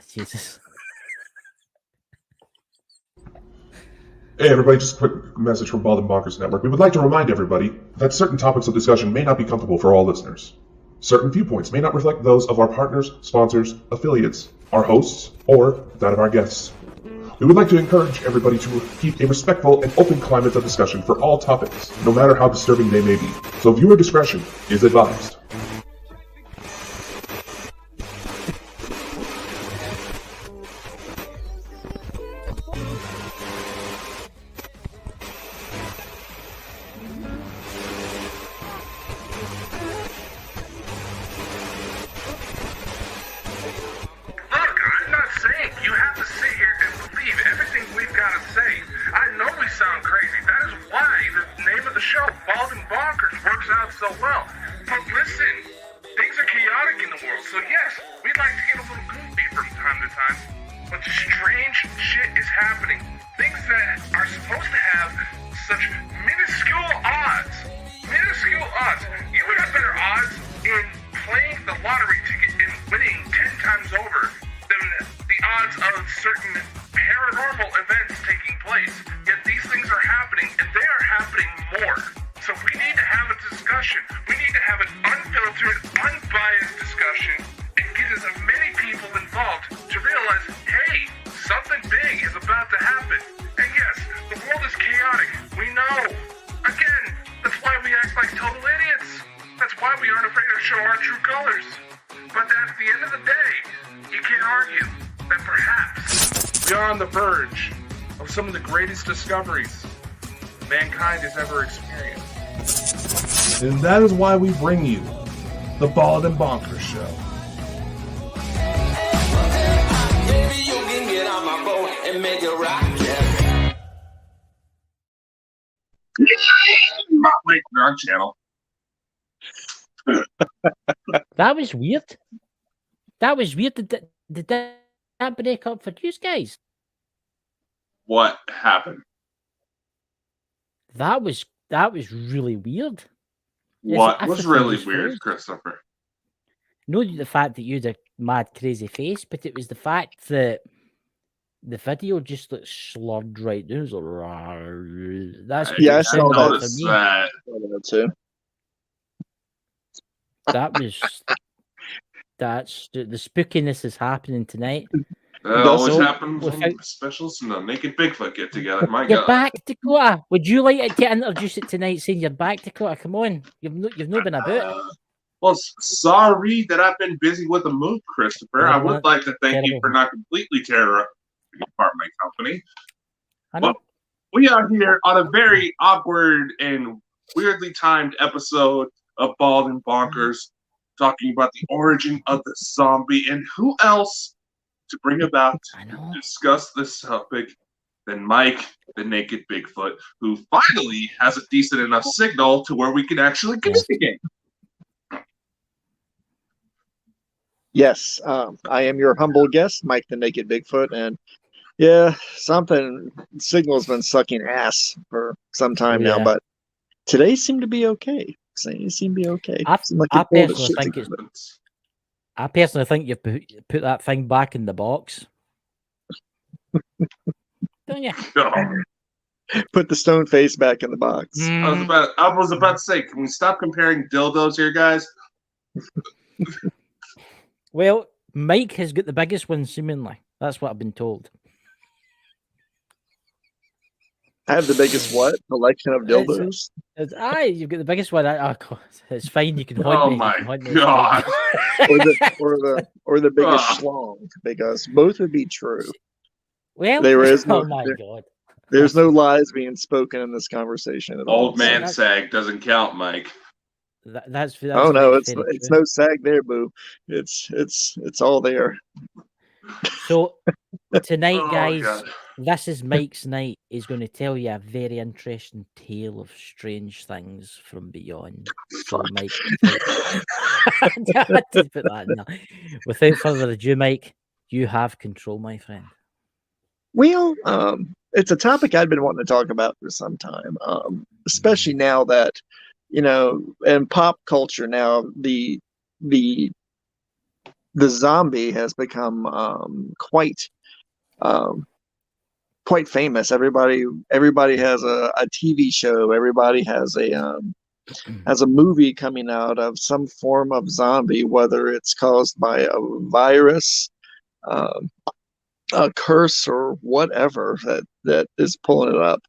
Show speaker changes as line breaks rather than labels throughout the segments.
Jesus.
Hey everybody, just a quick message from Bald and Bonkers Network. We would like to remind everybody that certain topics of discussion may not be comfortable for all listeners. Certain viewpoints may not reflect those of our partners, sponsors, affiliates, our hosts, or that of our guests. We would like to encourage everybody to keep a respectful and open climate of discussion for all topics, no matter how disturbing they may be. So viewer discretion is advised.
Discoveries mankind has ever experienced.
And that is why we bring you the Bald and Bonkers Show.
Baby, you can get on my boat and make it rock, yeah.
Wait, wrong channel.
That was weird. That was weird. Did that break up for you guys?
What happened?
That was really weird.
What was really weird, Christopher?
Not the fact that you had a mad crazy face, but it was the fact that the video just like slurred right down. It was like, that's
I noticed that
too.
That's the spookiness is happening tonight.
That always happens when specials and the Naked Bigfoot get together. My
You're
God.
back, Dakota. Would you like to introduce it tonight, saying you're back, Dakota? Come on. You've not been about.
Well, sorry that I've been busy with the move, Christopher. I would like to thank you for not completely tearing apart my company.
I know.
Well, we are here on a very awkward and weirdly timed episode of Bald and Bonkers, talking about the origin of the zombie and who else to bring about to discuss this topic than Mike, the Naked Bigfoot, who finally has a decent enough signal to where we can actually communicate.
Yes, I am your humble guest, Mike, the Naked Bigfoot, and yeah, signal's been sucking ass for some time now, but today seemed to be okay.
I personally think you've put that thing back in the box. Don't you?
Put the stone face back in the box.
I was about to say, can we stop comparing dildos here, guys?
Well, Mike has got the biggest one, seemingly. That's what I've been told.
I have the biggest collection of dildos.
You've got the biggest one. It's fine. You can haunt
Oh
me.
my God!
or the biggest schlong, because both would be true.
Well,
there is no.
Oh my God!
There's no lies being spoken in this conversation at all.
Old man sag doesn't count, Mike.
That's
oh no, it's no sag there, boo. It's all there.
So tonight, guys, this is Mike's night. He's going to tell you a very interesting tale of strange things from beyond. So, Mike, I had to put that in there. Without further ado, Mike, you have control, my friend.
Well, it's a topic I've been wanting to talk about for some time, especially now that, in pop culture now, the the zombie has become quite famous. Everybody has a TV show. Everybody has a movie coming out of some form of zombie, whether it's caused by a virus, a curse, or whatever that is pulling it up.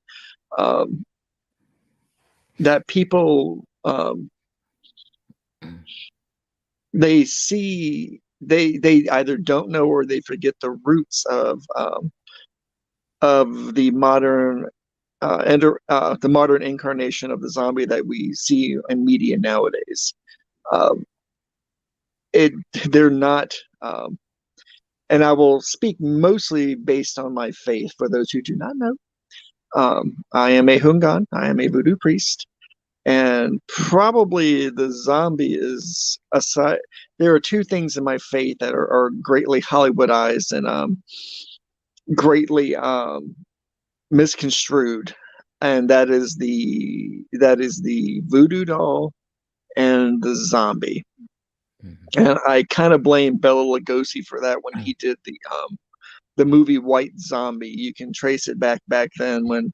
That people they either don't know or they forget the roots of the modern the modern incarnation of the zombie that we see in media nowadays. They're not, and I will speak mostly based on my faith. For those who do not know, I am a Hungan. I am a voodoo priest, and probably the zombie is aside. There are two things in my faith that are greatly Hollywoodized and greatly misconstrued, and that is the voodoo doll and the zombie. And I kind of blame Bela Lugosi for that when he did the movie White Zombie. You can trace it back then when,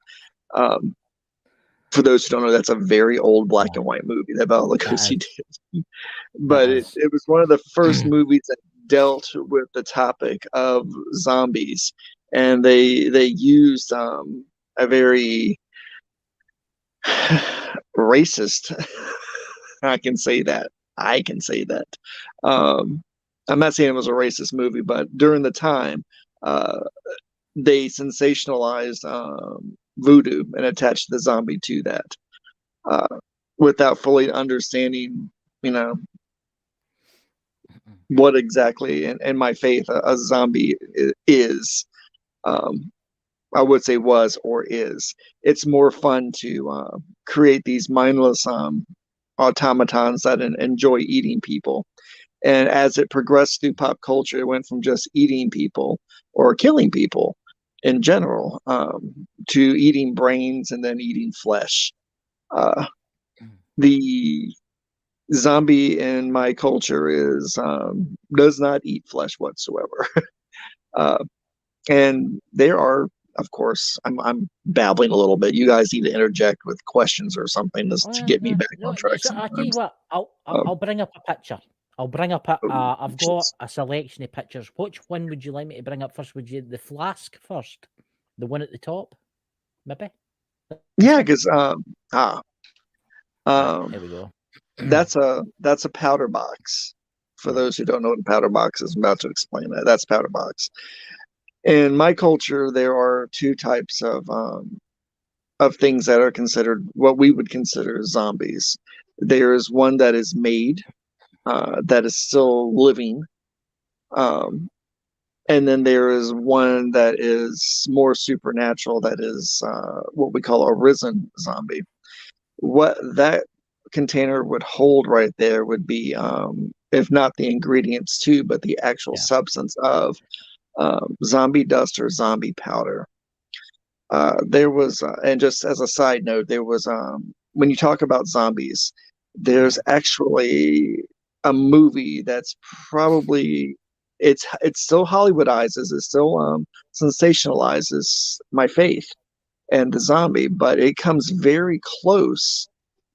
for those who don't know, that's a very old black and white movie that Bela Lugosi did. But it was one of the first movies that dealt with the topic of zombies, and they used a very racist. I can say that. I'm not saying it was a racist movie, but during the time, they sensationalized voodoo and attached the zombie to that, without fully understanding, what exactly in my faith a zombie is. I would say was or is. It's more fun to create these mindless automatons that enjoy eating people. And as it progressed through pop culture, it went from just eating people or killing people in general to eating brains and then eating flesh. The zombie in my culture does not eat flesh whatsoever. And there are, of course, I'm babbling a little bit. You guys need to interject with questions or something to get me back on track.
So I tell you what, I'll bring up a picture. I've got a selection of pictures. Which one would you like me to bring up first? Would you the flask first, the one at the top, maybe?
Yeah, because
here we go.
That's a powder box. For those who don't know what a powder box is, I'm about to explain that. That's powder box. In my culture, there are two types of things that are considered what we would consider zombies. There is one that is made, that is still living, and then there is one that is more supernatural, that is what we call a risen zombie. What that container would hold right there would be, if not the ingredients too, but the actual substance of zombie dust or zombie powder. There was, and just as a side note, there was, when you talk about zombies, there's actually a movie that's probably, it's still Hollywoodizes, it still sensationalizes my faith and the zombie, but it comes very close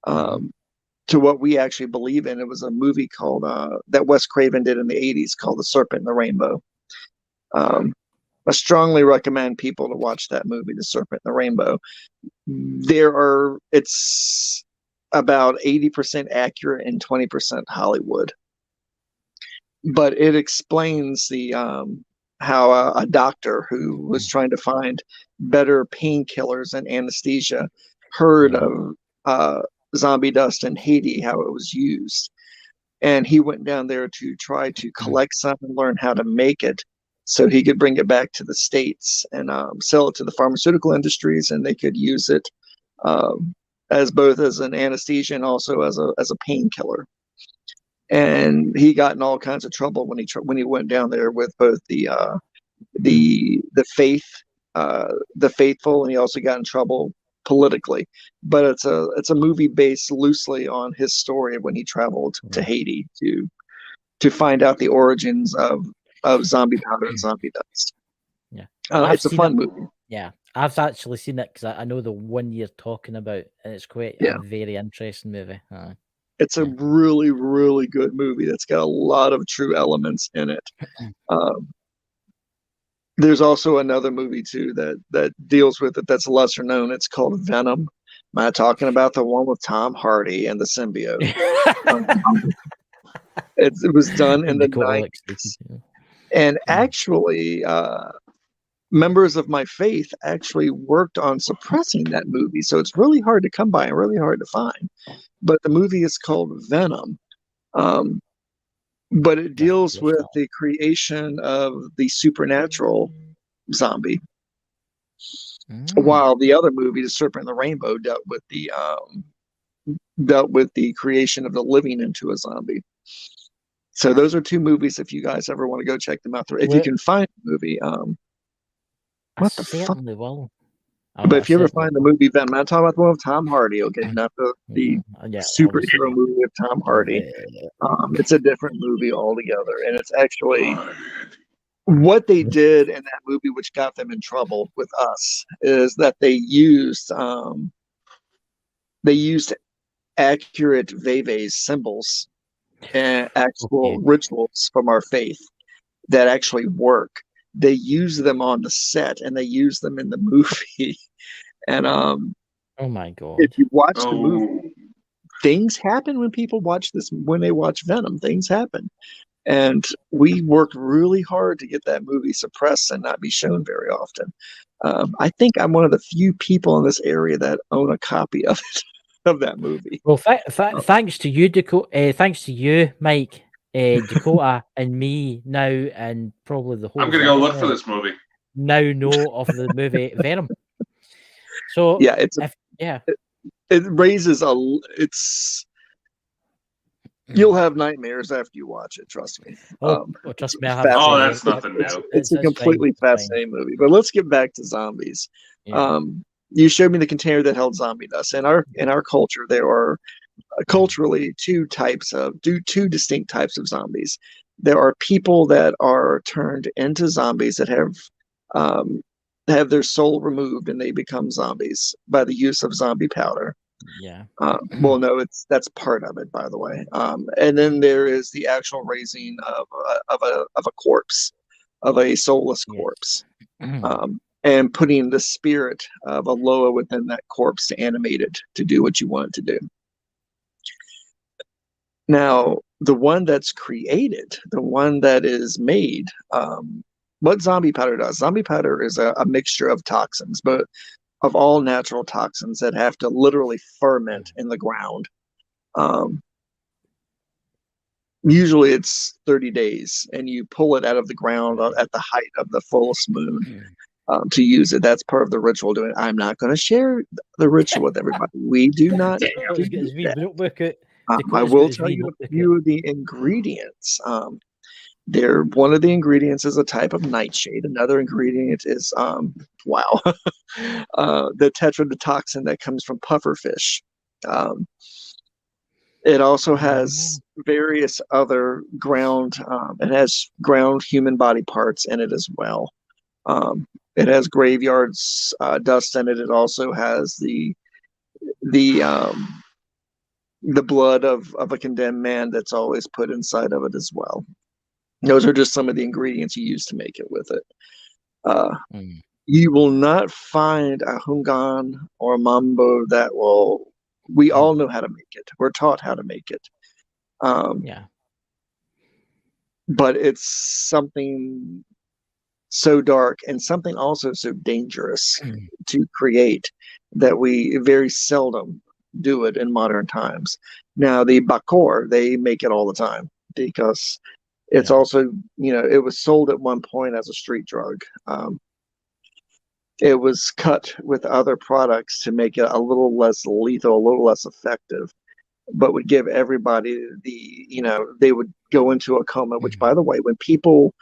to what we actually believe in. It was a movie called, that Wes Craven did in the 80s, called The Serpent and the Rainbow. I strongly recommend people to watch that movie, The Serpent and the Rainbow. It's about 80% accurate and 20% Hollywood. But it explains the how a doctor who was trying to find better painkillers and anesthesia heard of zombie dust in Haiti, how it was used. And he went down there to try to collect some and learn how to make it, so he could bring it back to the States and sell it to the pharmaceutical industries, and they could use it as both as an anesthesia and also as a painkiller. And he got in all kinds of trouble when he went down there with both the faithful, and he also got in trouble politically. But it's a movie based loosely on his story when he traveled to Haiti to to find out the origins of zombie powder and zombie dust.
Yeah.
It's a fun movie.
Yeah, I've actually seen it because I know the one you're talking about, and it's quite a very interesting movie.
It's a really, really good movie that's got a lot of true elements in it. There's also another movie too that deals with it that's lesser known. It's called Venom. Am I talking about the one with Tom Hardy and the symbiote? It was done in the 90s. And actually, members of my faith actually worked on suppressing that movie. So it's really hard to come by and really hard to find. But the movie is called Venom. But it deals with the creation of the supernatural zombie. While the other movie, The Serpent and the Rainbow, dealt with the creation of the living into a zombie. So those are two movies if you guys ever want to go check them out. If you can find the movie, what the fuck?
Will.
But if you ever find the movie Venom, I'm talking about the one with Tom Hardy, okay? Not the superhero movie with Tom Hardy. It's a different movie altogether. And it's actually what they did in that movie, which got them in trouble with us, is that they used accurate Veves symbols and actual rituals from our faith that actually work. They use them on the set and they use them in the movie. And
oh my god!
If you watch the movie, things happen when people watch this. When they watch Venom, things happen. And we worked really hard to get that movie suppressed and not be shown very often. I think I'm one of the few people in this area that own a copy of it, of that movie.
Well, thanks to you, Dakota. Thanks to you, Mike, Dakota, and me now, and probably the whole.
I'm gonna go look for this movie.
Now know of the movie Venom. So
yeah, it raises you'll have nightmares after you watch it. Trust me.
Trust me.
That's nothing new.
It's a completely fascinating movie. But let's get back to zombies. Yeah. You showed me the container that held zombie dust. In our culture, there are culturally two distinct types of zombies. There are people that are turned into zombies that have their soul removed and they become zombies by the use of zombie powder.
Yeah.
Well, no, that's part of it, by the way. And then there is the actual raising of a corpse, of a soulless corpse, and putting the spirit of a Loa within that corpse to animate it to do what you want it to do. Now, the one that's created, the one that is made, what zombie powder does? Zombie powder is a mixture of toxins, but of all natural toxins that have to literally ferment in the ground. Usually it's 30 days, and you pull it out of the ground at the height of the fullest moon to use it. That's part of the ritual. I'm not going to share the ritual with everybody. We do not do that. I will tell you a few of the ingredients. One of the ingredients is a type of nightshade. Another ingredient is the tetrodotoxin that comes from pufferfish. It also has various other ground. It has ground human body parts in it as well. It has graveyards dust in it. It also has the blood of a condemned man that's always put inside of it as well. Those are just some of the ingredients you use to make it with it. You will not find a Hungan or a Mambo that will. We all know how to make it. We're taught how to make it. But it's something so dark and something also so dangerous to create that we very seldom do it in modern times. Now, the Bakor, they make it all the time because it's also, it was sold at one point as a street drug. It was cut with other products to make it a little less lethal, a little less effective, but would give everybody they would go into a coma, which, by the way, when people,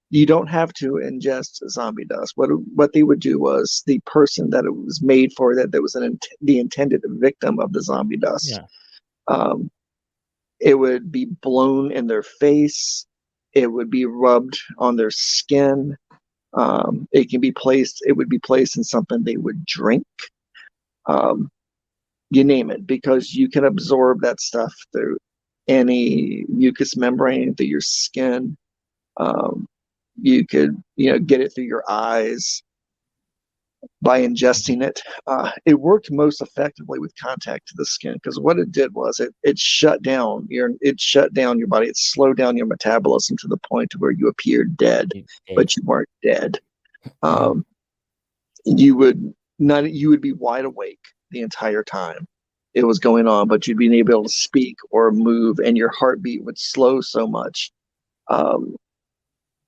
you don't have to ingest zombie dust. What they would do was the person that it was made for, that was the intended victim of the zombie dust. It would be blown in their face. It would be rubbed on their skin. It would be placed in something they would drink. You name it, because you can absorb that stuff through any mucous membrane, through your skin. You could, get it through your eyes by ingesting it. It worked most effectively with contact to the skin, because what it did was it shut down your body. It slowed down your metabolism to the point to where you appeared dead, but you weren't dead. You would be wide awake the entire time it was going on, but you'd be able to speak or move, and your heartbeat would slow so much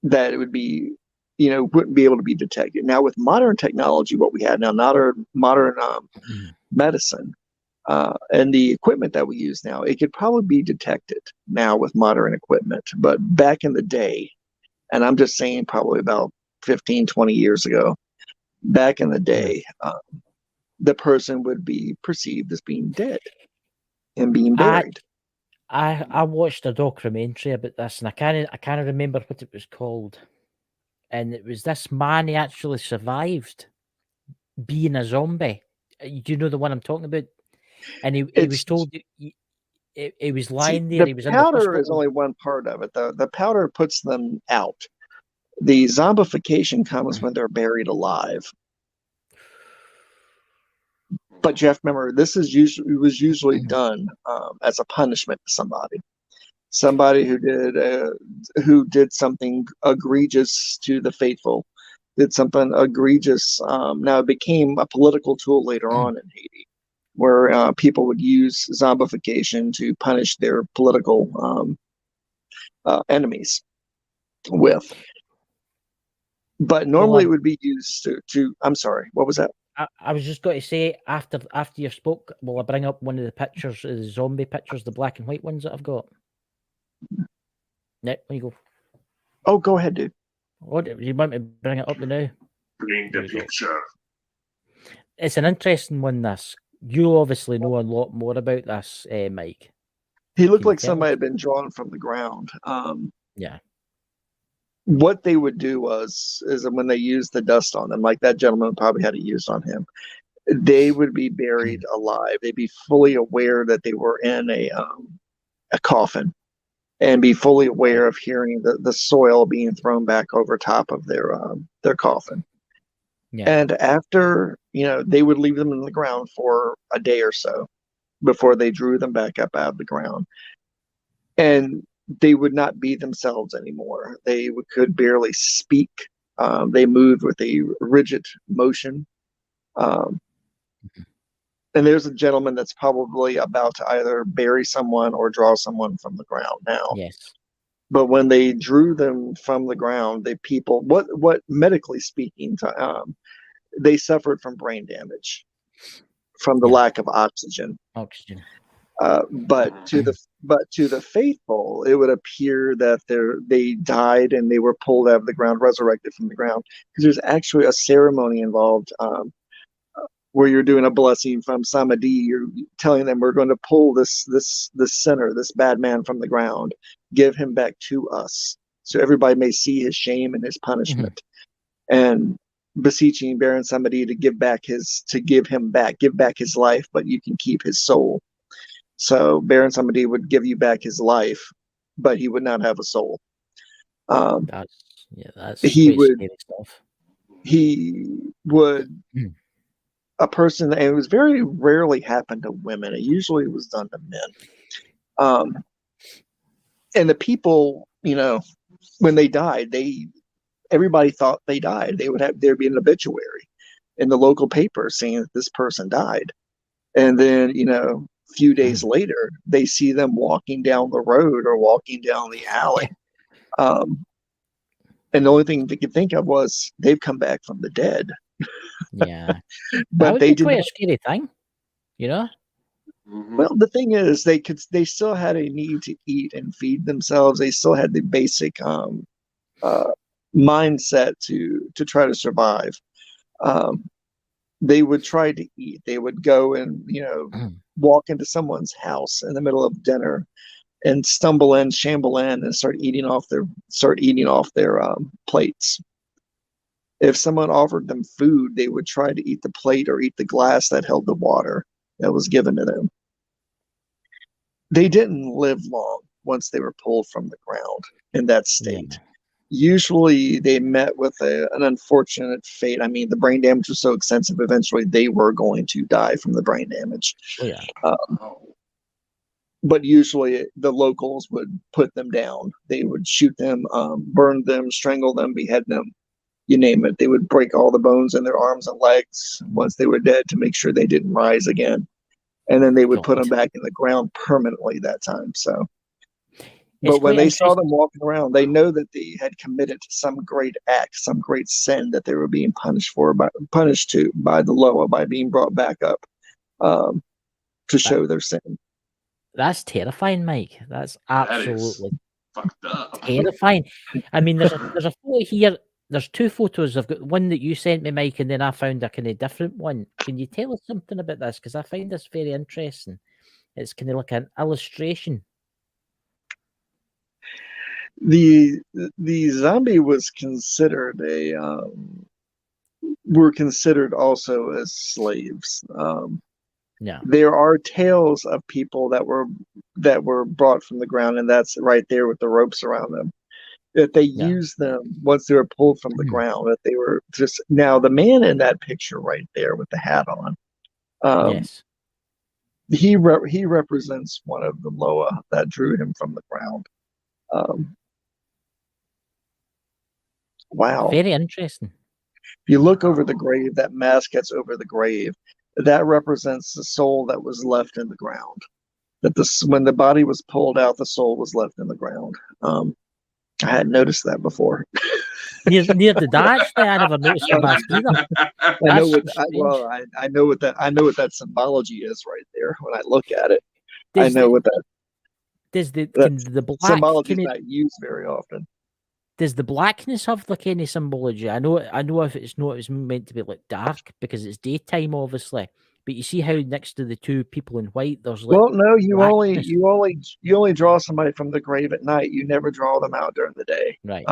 that it would be, wouldn't be able to be detected. Now, with modern technology, what we have now, modern medicine, and the equipment that we use now, it could probably be detected now with modern equipment. But back in the day, and I'm just saying probably about 15, 20 years ago, back in the day, the person would be perceived as being dead and being buried.
I watched a documentary about this, and I can't remember what it was called. And it was this man, he actually survived being a zombie. Do you know the one I'm talking about? And he was told he was lying there. He was in the hospital.
The powder is only one part of it. The powder puts them out. The zombification comes when they're buried alive. But you have to remember, this was usually done as a punishment to somebody who did something egregious to the faithful, did something egregious. Now it became a political tool later on in Haiti, where people would use zombification to punish their political enemies with. But normally it would be used to. I'm sorry, what was that?
I was just going to say, after you spoke, will I bring up one of the pictures, the zombie pictures, the black and white ones that I've got? No, there you go.
Oh, go ahead, dude.
What, you want me to bring it up now?
Bring the picture.
It's an interesting one, this. You obviously know a lot more about this, Mike.
He looked like somebody had been drawn from the ground.
Yeah.
What they would do is when they used the dust on them, like that gentleman probably had it used on him, they would be buried alive. They'd be fully aware that they were in a coffin, and be fully aware of hearing the soil being thrown back over top of their coffin. Yeah. And after, they would leave them in the ground for a day or so before they drew them back up out of the ground. And they would not be themselves anymore. They could barely speak. They moved with a rigid motion. And there's a gentleman that's probably about to either bury someone or draw someone from the ground now.
Yes.
But when they drew them from the ground, what medically speaking, they suffered from brain damage from the lack of oxygen. But to the faithful, it would appear that they died and they were pulled out of the ground, resurrected from the ground, because there's actually a ceremony involved where you're doing a blessing from Samadhi. You're telling them, we're going to pull this sinner, this bad man from the ground, give him back to us, so everybody may see his shame and his punishment, and beseeching, bearing somebody to give back his life, but you can keep his soul. So Baron somebody would give you back his life, but he would not have a soul.
That's scary stuff.
He would a person, and it was very rarely happened to women. It usually was done to men. And the people, when they died, everybody thought they died. There'd be an obituary in the local paper saying that this person died, and then few days later, they see them walking down the road or walking down the alley. And the only thing they could think of was they've come back from the dead.
Yeah.
But they did
quite a scary thing,
Well, the thing is, they still had a need to eat and feed themselves. They still had the basic mindset to try to survive. They would try to eat. They would go and walk into someone's house in the middle of dinner and shamble in, and start eating off their plates. If someone offered them food, they would try to eat the plate or eat the glass that held the water that was given to them. They didn't live long once they were pulled from the ground in that state.
Yeah.
Usually they met with an unfortunate fate. I mean, the brain damage was so extensive, eventually they were going to die from the brain damage.
Oh, yeah.
But usually the locals would put them down. They would shoot them, burn them, strangle them, behead them, you name it. They would break all the bones in their arms and legs once they were dead to make sure they didn't rise again. And then they would put them back in the ground permanently that time. So, but when they saw them walking around, they know that they had committed some great act, some great sin that they were being punished by the Loa, by being brought back up to show their sin.
That's terrifying, Mike. That's absolutely
fucked up.
Terrifying. I mean, there's a photo here. There's two photos. I've got one that you sent me, Mike, and then I found a kind of different one. Can you tell us something about this? Because I find this very interesting. It's kind of like an illustration.
The zombie was considered were considered also as slaves.
Yeah.
There are tales of people that were brought from the ground, and that's right there with the ropes around them. That they used them once they were pulled from the ground. That they were just now the man in that picture right there with the hat on.
Yes.
He represents one of the Loa that drew him from the ground. Wow.
Very interesting.
If you look over the grave, that mask that's over the grave, that represents the soul that was left in the ground. When the body was pulled out, the soul was left in the ground. I hadn't noticed that before.
Near did I actually? I never noticed the mask either.
I know what that symbology is right there. When I look at it, I know what that.
Does the black
symbology is not used very often?
Does the blackness have like any symbology? I know if it's not, it's meant to be like dark because it's daytime, obviously. But you see how next to the two people in white, there's like
you only draw somebody from the grave at night. You never draw them out during the day.
Right.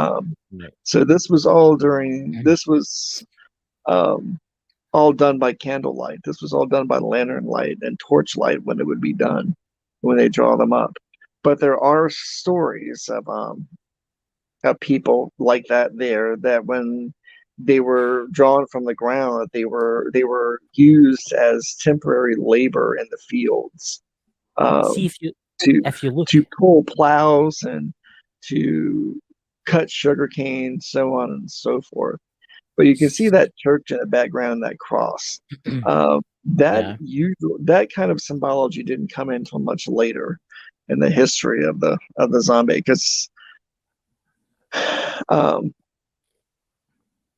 So this was all during. This was all done by candlelight. This was all done by lantern light and torch light when it would be done when they draw them up. But there are stories of people like that there, that when they were drawn from the ground, that they were used as temporary labor in the fields. To pull plows and to cut sugarcane, so on and so forth. But you can see that church in the background, that cross. That kind of symbology didn't come in until much later in the history of the zombie, because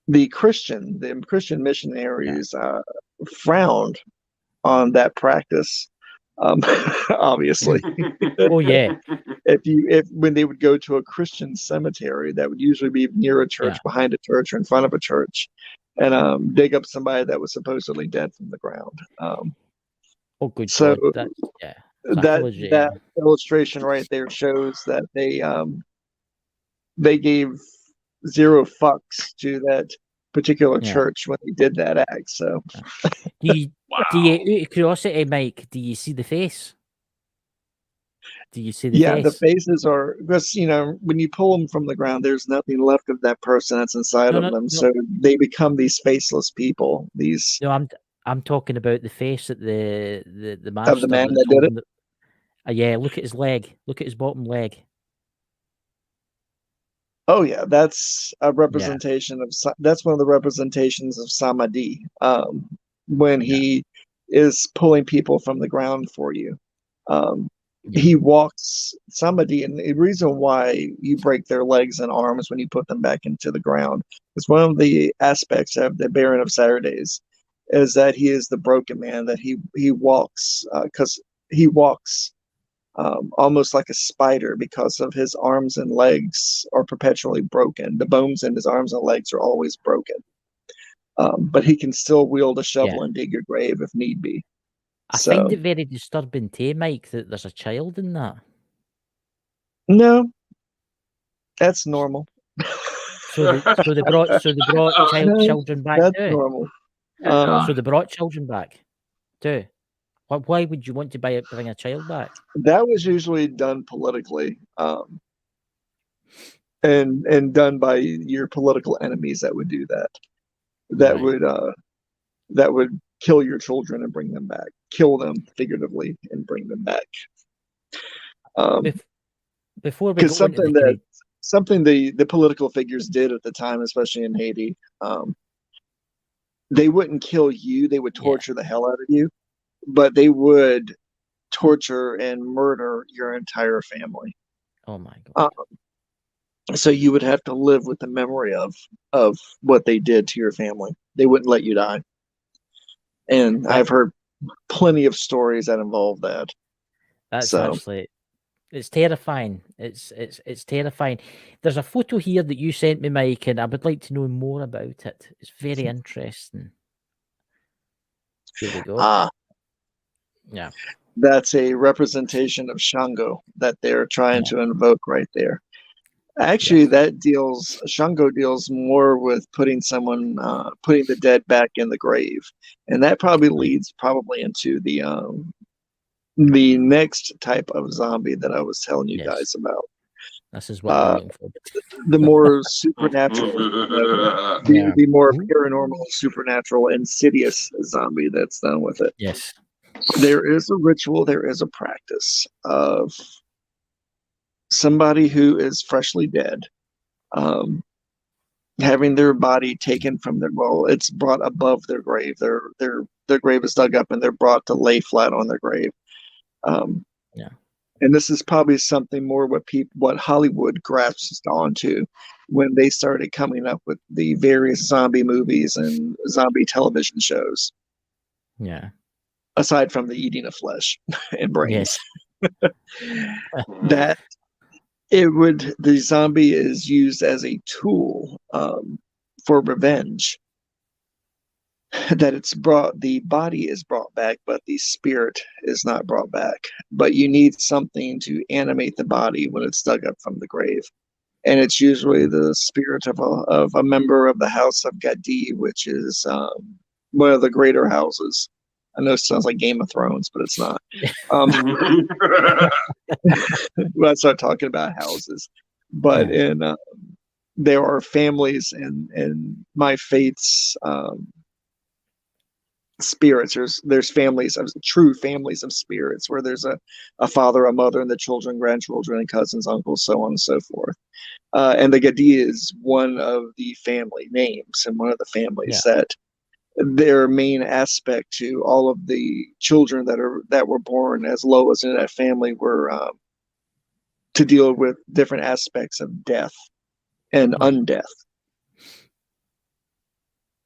the Christian missionaries frowned on that practice. Obviously.
Oh yeah.
If when they would go to a Christian cemetery, that would usually be near a church, behind a church, or in front of a church, and dig up somebody that was supposedly dead from the ground.
Oh, good.
So
God.
that illustration right there shows that they gave zero fucks to that particular church when they did that act. So,
do you, out of curiosity, Mike, do you see the face? Do you see the face?
Yeah, the faces are, because when you pull them from the ground, there's nothing left of that person that's inside of them. So they become these faceless people.
I'm talking about the face that the master
of the man that did it.
Yeah, look at his leg. Look at his bottom leg.
Oh yeah, that's a representation of. That's one of the representations of Samadhi. When he is pulling people from the ground for you, he walks Samadhi, and the reason why you break their legs and arms when you put them back into the ground is one of the aspects of the Baron of Saturdays, is that he is the broken man. That he walks because he walks. Almost like a spider, because of his arms and legs are perpetually broken. The bones in his arms and legs are always broken. But he can still wield a shovel and dig your grave if need be.
I find it very disturbing too, Mike, that there's a child in that.
No, that's normal.
So they brought children back
That's
too.
normal.
So they brought children back too. Why would you want to bring a child back?
That was usually done politically, and done by your political enemies that would do that. That
Right.
would kill your children and bring them back, kill them figuratively and bring them back.
Before we
Because
go into the
something the political figures did at the time, especially in Haiti, they wouldn't kill you; they would torture the hell out of you, but they would torture and murder your entire family.
oh my god.
So you would have to live with the memory of what they did to your family. They wouldn't let you die. And
That-
I've heard plenty of stories that involve that.
That's
So
actually it's terrifying. It's terrifying. There's a photo here that you sent me, Mike, and I would like to know more about it. It's very interesting. Here we go. Yeah.
That's a representation of Shango that they're trying to invoke right there. Actually, Shango deals more with putting the dead back in the grave, and that probably leads into the next type of zombie that I was telling you guys about.
This is what we're looking for.
The more supernatural, the more paranormal, supernatural, insidious zombie that's done with it.
Yes.
There is a ritual, there is a practice of somebody who is freshly dead, having their body taken from it's brought above their grave. Their grave is dug up and they're brought to lay flat on their grave. And this is probably something more what Hollywood grasped onto when they started coming up with the various zombie movies and zombie television shows.
Yeah.
Aside from the eating of flesh and brains.
Yes.
That the zombie is used as a tool for revenge. That the body is brought back, but the spirit is not brought back. But you need something to animate the body when it's dug up from the grave. And it's usually the spirit of a member of the House of Gadi, which is one of the greater houses. I know it sounds like Game of Thrones, but it's not. When I start talking about houses. But there are families in my faith's spirits. There's families of true families of spirits where there's a father, a mother, and the children, grandchildren, and cousins, uncles, so on and so forth. And the Gadi is one of the family names and one of the families that their main aspect to all of the children that were born as low as in that family were to deal with different aspects of death and undeath.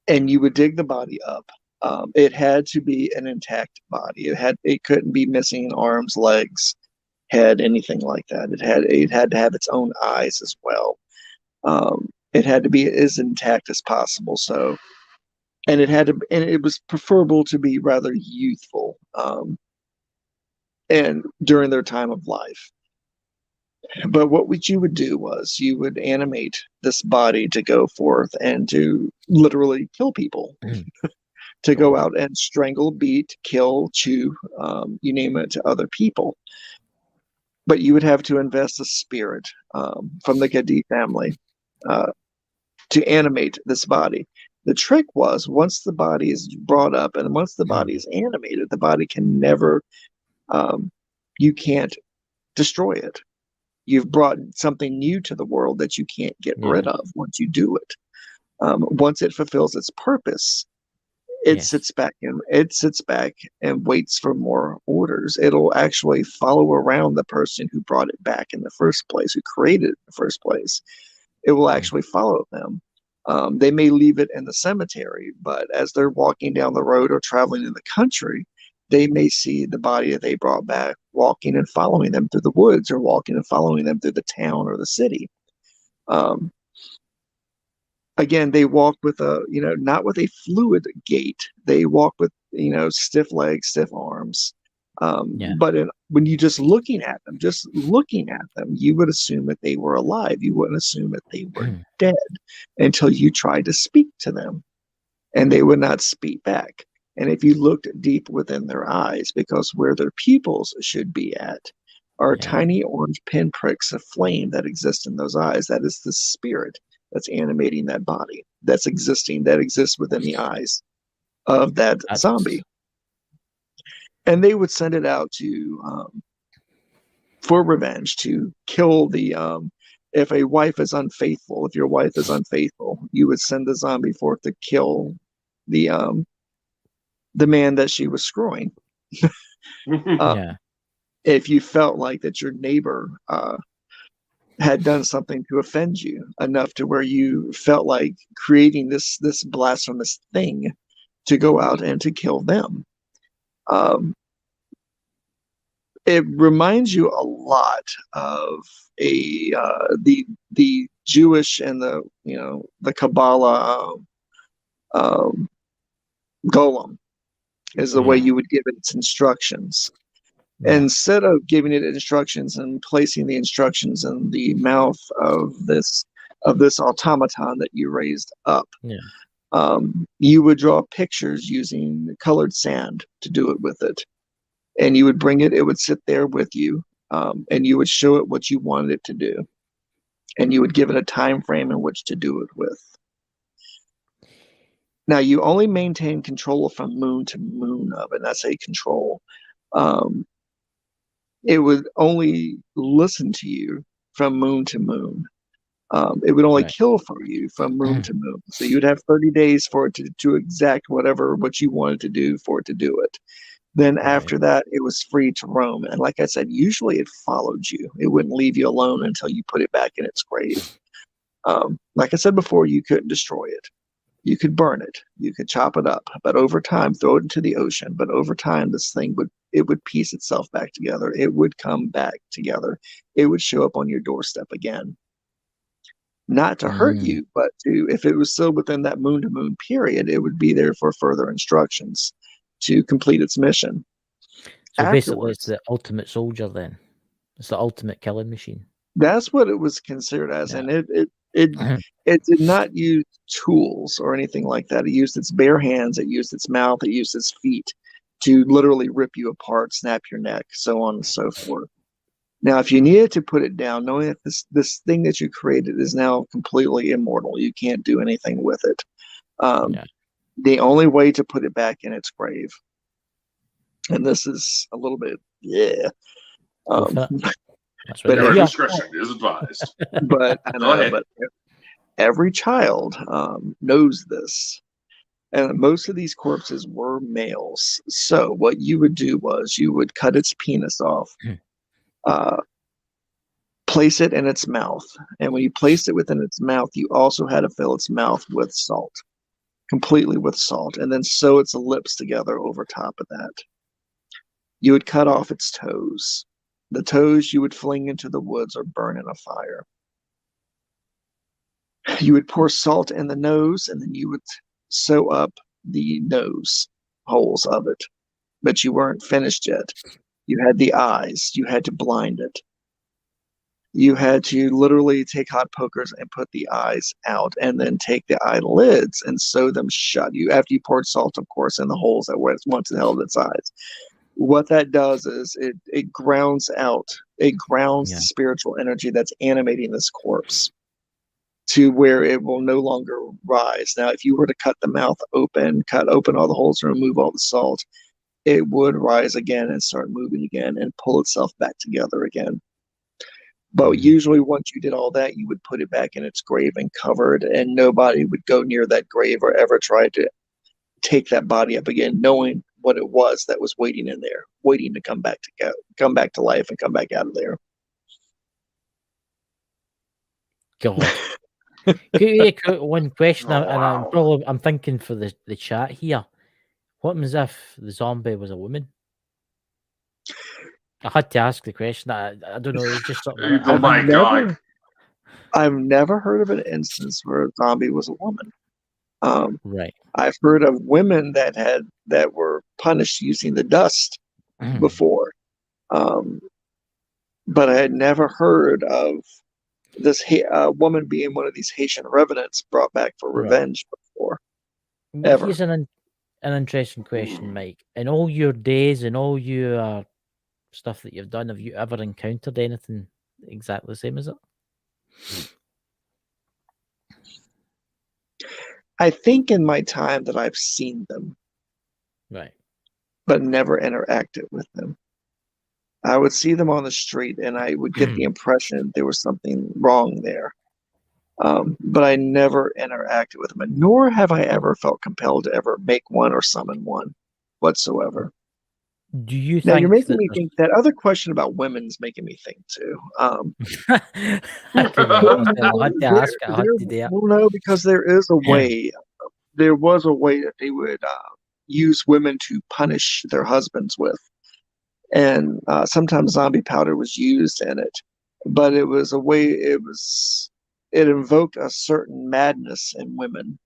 And you would dig the body up. It had to be an intact body. It couldn't be missing arms, legs, head, anything like that. It had to have its own eyes as well. It had to be as intact as possible. So, and it was preferable to be rather youthful, and during their time of life. But what you would do was you would animate this body to go forth and to literally kill people. To go out and strangle, beat, kill, chew, you name it, to other people. But you would have to invest a spirit from the Gadi family to animate this body. The trick was once the body is brought up and once the body is animated, the body can never, you can't destroy it. You've brought something new to the world that you can't get rid of once you do it. Once it fulfills its purpose, it sits back and waits for more orders. It'll actually follow around the person who brought it back in the first place, who created it in the first place. It will actually follow them. They may leave it in the cemetery, but as they're walking down the road or traveling in the country, they may see the body that they brought back walking and following them through the woods or walking and following them through the town or the city. Again, they walk with not with a fluid gait. They walk with, stiff legs, stiff arms. But when you just looking at them, you would assume that they were alive. You wouldn't assume that they were dead until you tried to speak to them, and they would not speak back. And if you looked deep within their eyes, because where their pupils should be at are tiny orange pinpricks of flame that exist in those eyes. That is the spirit that's animating that body, that exists within the eyes of that zombie. And they would send it out to for revenge, to kill the if your wife is unfaithful, you would send the zombie forth to kill the man that she was screwing. If you felt like that your neighbor had done something to offend you enough to where you felt like creating this blasphemous thing to go out and to kill them. It reminds you a lot of the Jewish and the Kabbalah golem is the way you would give it its instructions. Instead of giving it instructions and placing the instructions in the mouth of this automaton that you raised up, you would draw pictures using colored sand to do it with it. And you would bring it, it would sit there with you, and you would show it what you wanted it to do. And you would give it a time frame in which to do it with. Now, you only maintain control from moon to moon of it. That's a control. It would only listen to you from moon to moon. It would only kill for you from moon to moon. So you'd have 30 days for it to exact what you wanted to do for it to do it. Then after that, it was free to roam. And like I said, usually it followed you. It wouldn't leave you alone until you put it back in its grave. Like I said before, you couldn't destroy it. You could burn it. You could chop it up. But over time, throw it into the ocean. But over time, this thing would piece itself back together. It would come back together. It would show up on your doorstep again. Not to hurt you, but if it was still within that moon to moon period, it would be there for further instructions to complete its mission.
So basically, it's the ultimate soldier then. It's the ultimate killing machine.
That's what it was considered as. And it did not use tools or anything like that. It used its bare hands, it used its mouth, it used its feet to literally rip you apart, snap your neck, so on and so forth. Now, if you needed to put it down, knowing that this thing that you created is now completely immortal, you can't do anything with it. The only way to put it back in its grave, and this is a little bit,
but every discretion is advised.
But I know, but every child knows this, and most of these corpses were males. So what you would do was you would cut its penis off, place it in its mouth, and when you placed it within its mouth, you also had to fill its mouth with salt. Completely with salt, and then sew its lips together over top of that. You would cut off its toes. The toes you would fling into the woods or burn in a fire. You would pour salt in the nose, and then you would sew up the nose holes of it. But you weren't finished yet. You had the eyes. You had to blind it. You had to literally take hot pokers and put the eyes out, and then take the eyelids and sew them shut. After you poured salt, of course, in the holes that once held its eyes. What that does is it grounds out. It grounds the spiritual energy that's animating this corpse to where it will no longer rise. Now, if you were to cut the mouth open, cut open all the holes and remove all the salt, it would rise again and start moving again and pull itself back together again. But usually once you did all that, you would put it back in its grave and cover it, and nobody would go near that grave or ever try to take that body up again, knowing what it was that was waiting in there, waiting to come back to life and come back out of there.
God. One question, and I'm thinking for the chat here. What happens if the zombie was a woman? I had to ask the question. I don't know. It's just something.
Oh my God!
I've never heard of an instance where a zombie was a woman.
Right.
I've heard of women that were punished using the dust before, but I had never heard of this woman being one of these Haitian revenants brought back for revenge before. Ever.
Here's an interesting question, Mike. In all your days and all your stuff that you've done, have you ever encountered anything exactly the same as it?
I think in my time that I've seen them,
Right.
but never interacted with them. I would see them on the street and I would get the impression there was something wrong there. But I never interacted with them, nor have I ever felt compelled to ever make one or summon one whatsoever.
Do you
Now
think
you're making me think that other question about women's making me think too.
I couldn't help myself. I had to ask it. I had to do it.
Well, no, because there is a way. There was a way that they would use women to punish their husbands with, and sometimes zombie powder was used in it. But it was a way. It invoked a certain madness in women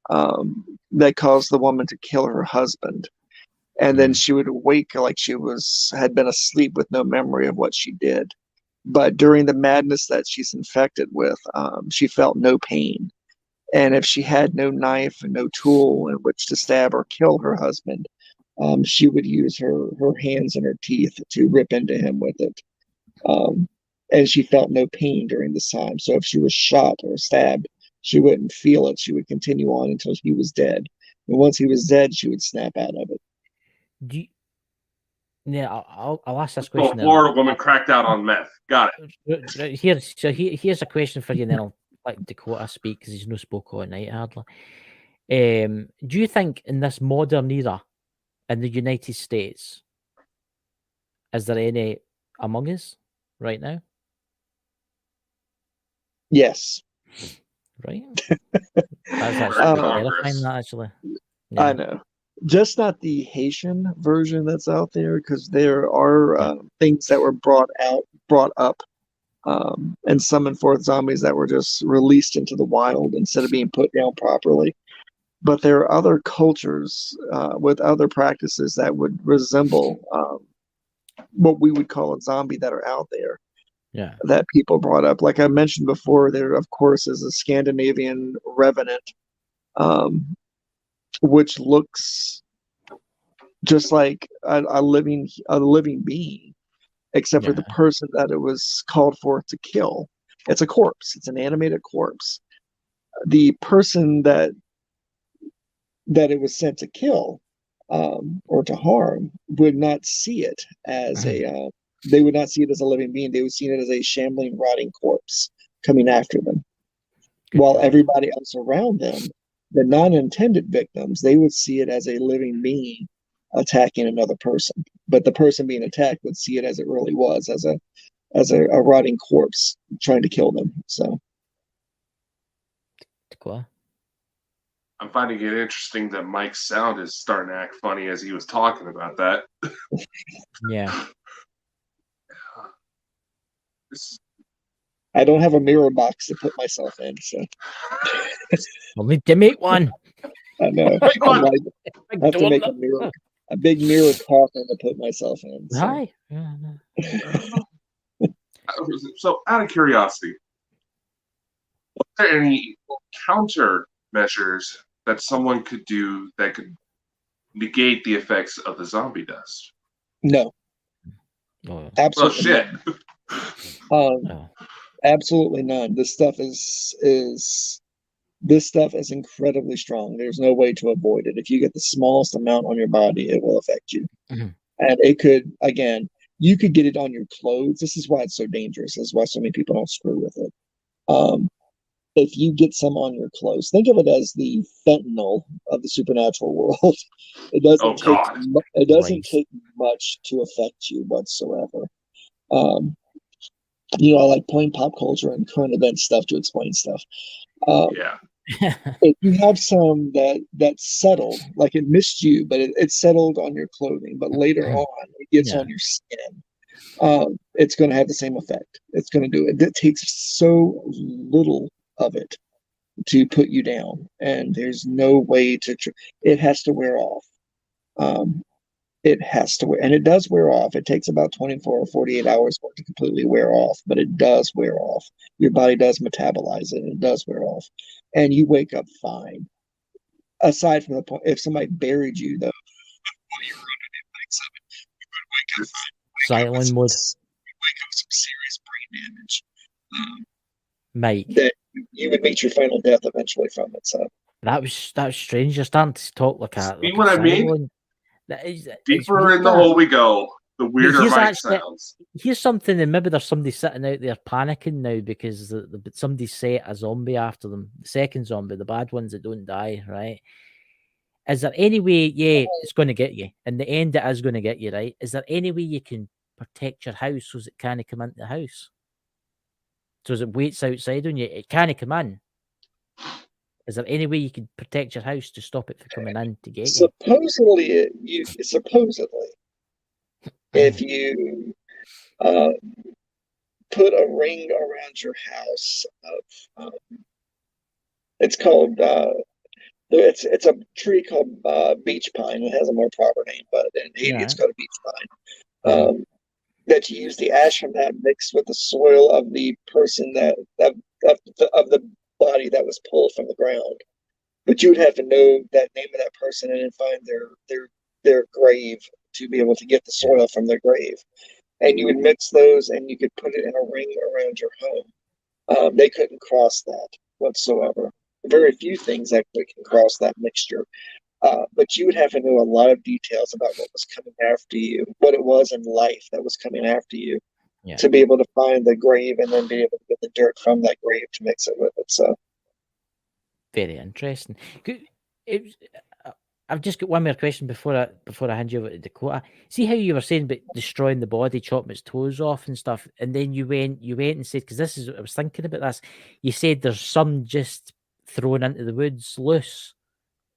that caused the woman to kill her husband. And then she would wake like she had been asleep with no memory of what she did. But during the madness that she's infected with, she felt no pain. And if she had no knife and no tool in which to stab or kill her husband, she would use her hands and her teeth to rip into him with it. And she felt no pain during this time. So if she was shot or stabbed, she wouldn't feel it. She would continue on until he was dead. And once he was dead, she would snap out of it.
Yeah, I'll ask this
So
question.
Florida woman cracked out on meth. Got it.
Here's a question for you, and then I'll let Dakota speak because he's no spoke all night hardly. Do you think in this modern era in the United States, is there any among us right now?
Yes.
Right. That's actually terrifying. That actually. Yeah.
I know. Just not the Haitian version that's out there, because there are things that were brought up, and summoned forth zombies that were just released into the wild instead of being put down properly. But there are other cultures with other practices that would resemble what we would call a zombie that are out there.
Yeah. That
people brought up. Like I mentioned before, there of course is a Scandinavian revenant, which looks just like a living being, except for the person that it was called forth to kill. It's a corpse. It's an animated corpse. The person that it was sent to kill or to harm would not see it as they would not see it as a living being. They would see it as a shambling, rotting corpse coming after them. While everybody else around them, the non-intended victims, they would see it as a living being attacking another person. But the person being attacked would see it as it really was, as a rotting corpse trying to kill them. So,
I'm finding it interesting that Mike's sound is starting to act funny as he was talking about that.
Yeah.
I don't have a mirror box to put myself in, so
I'll need to make one.
I know. I have to make a big mirror coffin to put myself in. So.
Hi.
So, out of curiosity, are there any countermeasures that someone could do that could negate the effects of the zombie dust?
No. Absolutely.
Shit.
No. Absolutely none. This stuff is incredibly strong. There's no way to avoid it. If you get the smallest amount on your body, it will affect you. And it could, again, you could get it on your clothes. This is why it's so dangerous. This is why so many people don't screw with it. If you get some on your clothes, think of it as the fentanyl of the supernatural world. It doesn't take much to affect you whatsoever. I like playing pop culture and current event stuff to explain stuff. If you have some that's settled, like it missed you, but it settled on your clothing, but later on it gets on your skin, it's going to have the same effect. It's going to do it. It takes so little of it to put you down, and there's no way to. It has to wear off. It has to wear, and it does wear off. It takes about 24 or 48 hours for it to completely wear off, but it does wear off. Your body does metabolize it, and it does wear off. And you wake up fine. Aside from the point, if somebody buried you, though, while you were underneath like seven, you would wake up fine.
Silent mode.
You wake up with some serious brain damage.
Mike.
That you would meet your final death eventually from it. So
that was strange. You're starting to talk like a.
See what I mean?
Silent. That is,
deeper in the hole we go, the weirder Mike sounds.
Here's something, and maybe there's somebody sitting out there panicking now because somebody set a zombie after them. The second zombie, the bad ones that don't die, right? Is there any way, it's going to get you. In the end, it is going to get you, right? Is there any way you can protect your house so it can't come into the house? So as it waits outside on you, it can't come in. Is there any way you could protect your house to stop it from coming in to get you?
Supposedly, if you put a ring around your house of it's called it's a tree called beach pine. It has a more proper name, but in Haiti it's called a beach pine. That you use the ash from that mixed with the soil of the person of the body that was pulled from the ground. But you would have to know that name of that person and then find their grave to be able to get the soil from their grave. And you would mix those and you could put it in a ring around your home. They couldn't cross that whatsoever. Very few things actually can cross that mixture. But you would have to know a lot of details about what was coming after you, what it was in life that was coming after you, to be able to find the grave and then be able to get the dirt from that grave to mix it with it. So,
very interesting. I've just got one more question before I hand you over to Dakota. See how you were saying about destroying the body, chopping its toes off and stuff, and then you went and said, because this is, I was thinking about this. You said there's some just thrown into the woods loose.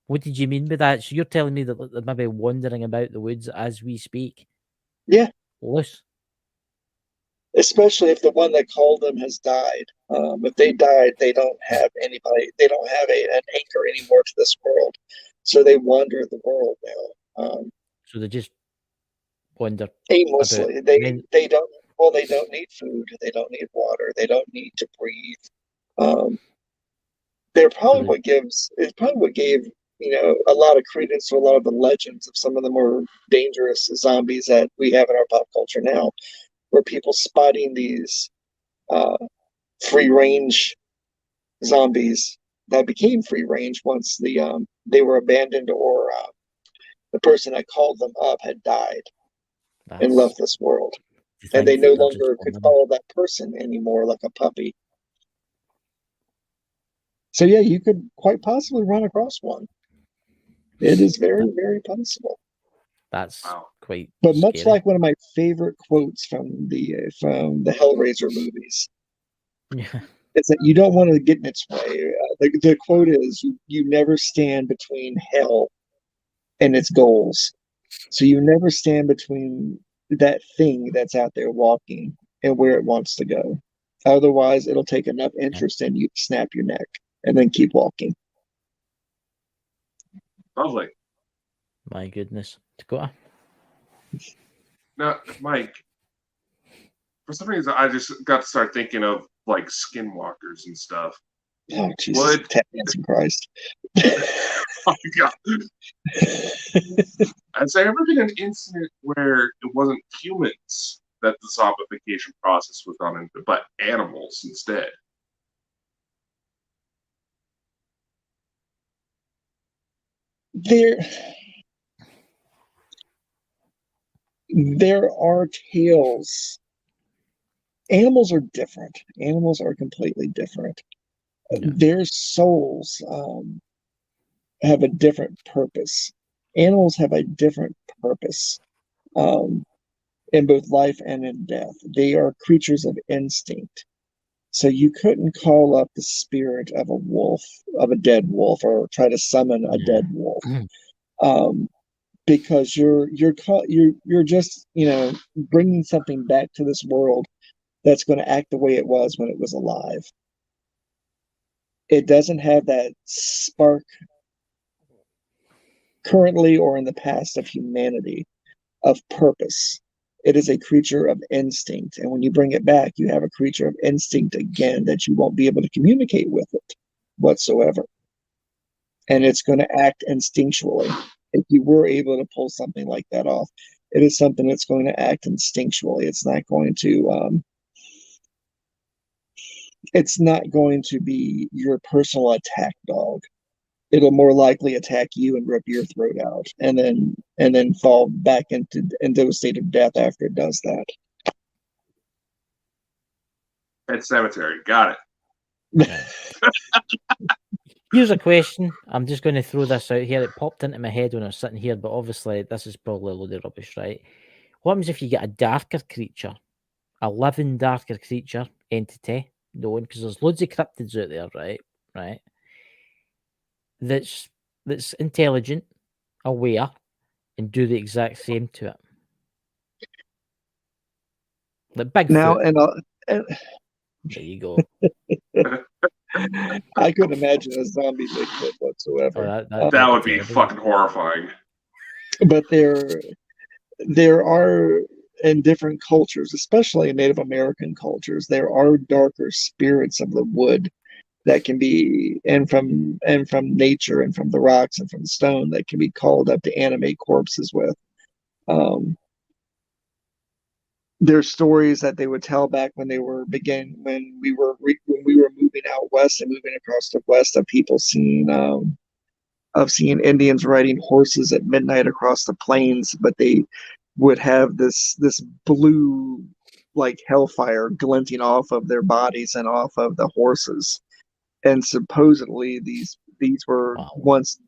What did you mean by that? So you're telling me that they're maybe wandering about the woods as we speak?
Yeah.
Loose.
Especially if the one that called them has died. If they died, they don't have anybody. They don't have an anchor anymore to this world, so they wander the world now.
So they just wander
aimlessly. They don't. Well, they don't need food. They don't need water. They don't need to breathe. They're probably what gave a lot of credence to a lot of the legends of some of the more dangerous zombies that we have in our pop culture now, where people spotting these free range zombies that became free range once they were abandoned or the person that called them up had died and left this world, and they no longer could call that person anymore like a puppy. So yeah, you could quite possibly run across one. It is very, very possible.
That's quite.
But
scary.
Much like one of my favorite quotes from the Hellraiser movies, it's that you don't want to get in its way. The quote is, "You never stand between hell and its goals. So you never stand between that thing that's out there walking and where it wants to go. Otherwise, it'll take enough interest in you to snap your neck and then keep walking."
Lovely.
My goodness. Dakota?
Now, Mike, for some reason, I just got to start thinking of like skinwalkers and stuff.
Oh, Jesus. Christ.
Oh, God. Has there ever been an incident where it wasn't humans that the zombification process was done into, but animals instead?
There are tales. Animals are different. Animals are completely different. Yeah. Their souls have a different purpose. Animals have a different purpose in both life and in death. They are creatures of instinct. So you couldn't call up the spirit of a wolf, of a dead wolf, or try to summon a dead wolf, because you're just bringing something back to this world that's going to act the way it was when it was alive. It doesn't have that spark currently or in the past of humanity. of purpose. It is a creature of instinct. And when you bring it back, you have a creature of instinct again that you won't be able to communicate with it whatsoever. And it's going to act instinctually. If you were able to pull something like that off, it is something that's going to act instinctually. It's not going to be your personal attack dog. It'll more likely attack you and rip your throat out, and then fall back into a state of death after it does that.
Pet Cemetery, got
it. Here's a question. I'm just going to throw this out here. It popped into my head when I was sitting here, but obviously this is probably a load of rubbish, right? What happens if you get a darker creature, a living darker creature entity, known, because there's loads of cryptids out there, right? That's intelligent, aware, and do the exact same to it. Like Bigfoot.
Now, and
there you go.
I couldn't imagine a zombie Bigfoot whatsoever.
That would be fucking horrifying.
But there are, in different cultures, especially in Native American cultures, there are darker spirits of the wood that can be, and from nature and from the rocks and from the stone, that can be called up to animate corpses with. There's stories that they would tell back when we were moving out west and moving across the west, of people seeing Indians riding horses at midnight across the plains, but they would have this blue like hellfire glinting off of their bodies and off of the horses. And supposedly these were once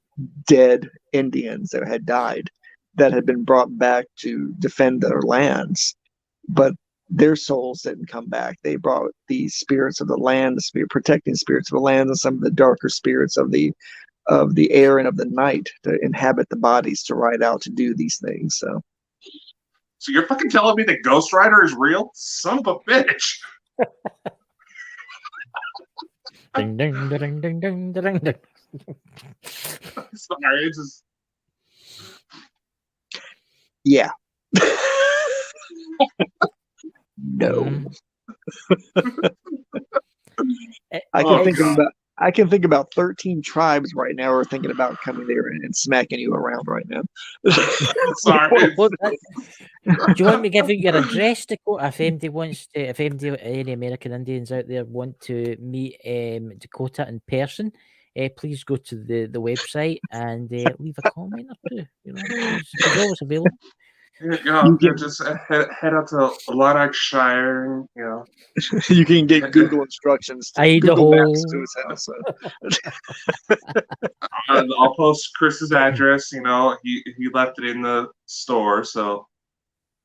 dead Indians that had died, that had been brought back to defend their lands, but their souls didn't come back. They brought the spirits of the land, protecting spirits of the land, and some of the darker spirits of the air and of the night to inhabit the bodies, to ride out to do these things. So
you're fucking telling me that Ghost Rider is real? Son of a bitch.
Ding, ding, ding, ding, ding, ding, ding.
Sorry, it's just...
Yeah. No. I can think about 13 tribes right now are thinking about coming there and smacking you around right now.
Sorry.
Do you want me to give you your address, Dakota? If any American Indians out there want to meet Dakota in person, please go to the website and leave a comment or two. You know, he's always available.
Just head out to Lanarkshire, you know.
You can get Google instructions to Google Maps to his house. So.
I'll post Chris's address. You know, he left it in the store, so.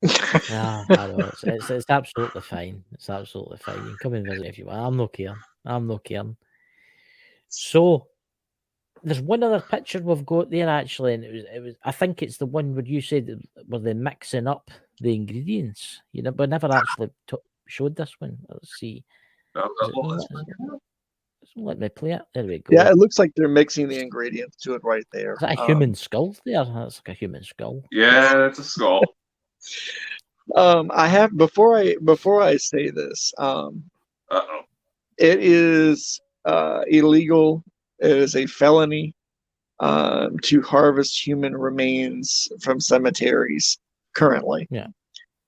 I know. It's absolutely fine. It's absolutely fine. You can come and visit if you want. I'm not caring. So, there's one other picture we've got there actually, and it was. I think it's the one where you said where they're mixing up the ingredients. You know, but never actually showed this one. Let's see. Let me play it. There we go.
Yeah, it looks like they're mixing the ingredients to it right there.
Is that a human skull there? That's like a human skull.
Yeah, it's a skull.
I have before I say this. It is illegal. It is a felony to harvest human remains from cemeteries currently.
Yeah.